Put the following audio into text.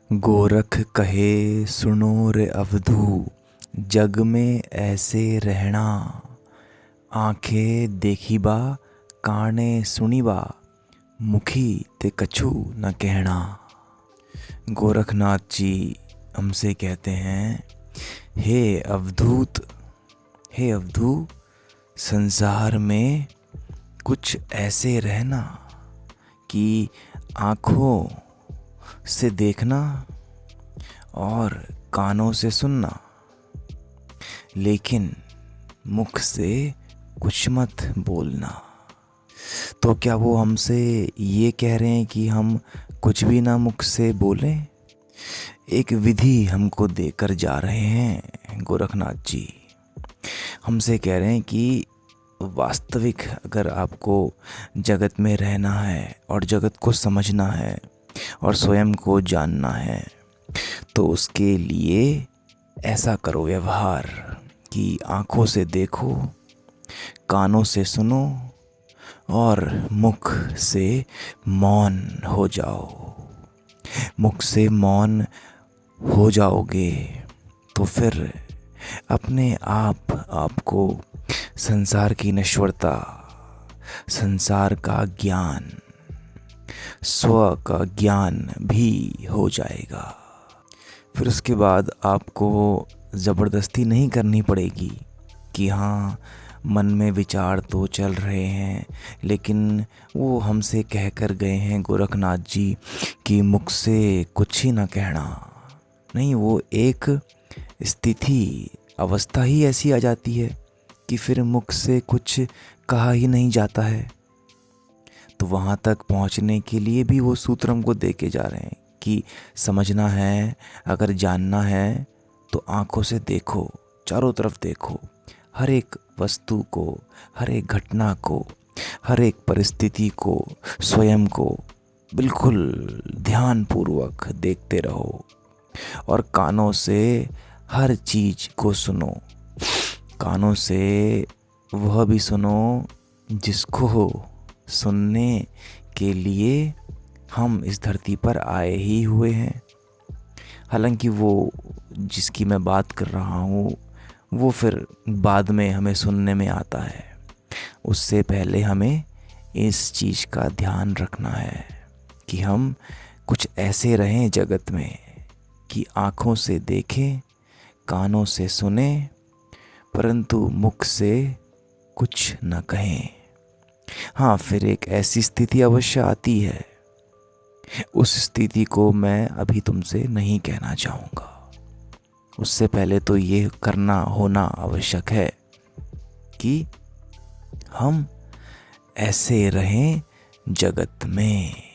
गोरख कहे सुनो रे अवधू, जग में ऐसे रहना। आंखें देखी बा काने सुनी बा, मुखी ते कछु न कहना। गोरखनाथ जी हमसे कहते हैं, हे अवधूत, हे अवधू, संसार में कुछ ऐसे रहना कि आँखों से देखना और कानों से सुनना, लेकिन मुख से कुछ मत बोलना। तो क्या वो हमसे ये कह रहे हैं कि हम कुछ भी ना मुख से बोलें? एक विधि हमको देकर जा रहे हैं गोरखनाथ जी। हमसे कह रहे हैं कि वास्तविक अगर आपको जगत में रहना है और जगत को समझना है और स्वयं को जानना है, तो उसके लिए ऐसा करो व्यवहार कि आँखों से देखो, कानों से सुनो और मुख से मौन हो जाओ। मुख से मौन हो जाओगे तो फिर अपने आप आपको संसार की नश्वरता, संसार का ज्ञान, स्व का ज्ञान भी हो जाएगा। फिर उसके बाद आपको ज़बरदस्ती नहीं करनी पड़ेगी कि हाँ, मन में विचार तो चल रहे हैं, लेकिन वो हमसे कह कर गए हैं गोरखनाथ जी कि मुख से कुछ ही ना कहना। नहीं, वो एक स्थिति, अवस्था ही ऐसी आ जाती है कि फिर मुख से कुछ कहा ही नहीं जाता है। तो वहाँ तक पहुँचने के लिए भी वो सूत्र हमको दे के जा रहे हैं कि समझना है, अगर जानना है तो आँखों से देखो, चारों तरफ देखो, हर एक वस्तु को, हर एक घटना को, हर एक परिस्थिति को, स्वयं को बिल्कुल ध्यानपूर्वक देखते रहो और कानों से हर चीज़ को सुनो। कानों से वह भी सुनो जिसको सुनने के लिए हम इस धरती पर आए ही हुए हैं। हालांकि वो जिसकी मैं बात कर रहा हूँ वो फिर बाद में हमें सुनने में आता है। उससे पहले हमें इस चीज़ का ध्यान रखना है कि हम कुछ ऐसे रहें जगत में कि आँखों से देखें, कानों से सुने, परंतु मुख से कुछ न कहें। हाँ, फिर एक ऐसी स्थिति अवश्य आती है, उस स्थिति को मैं अभी तुमसे नहीं कहना चाहूँगा। उससे पहले तो ये करना होना आवश्यक है कि हम ऐसे रहें जगत में।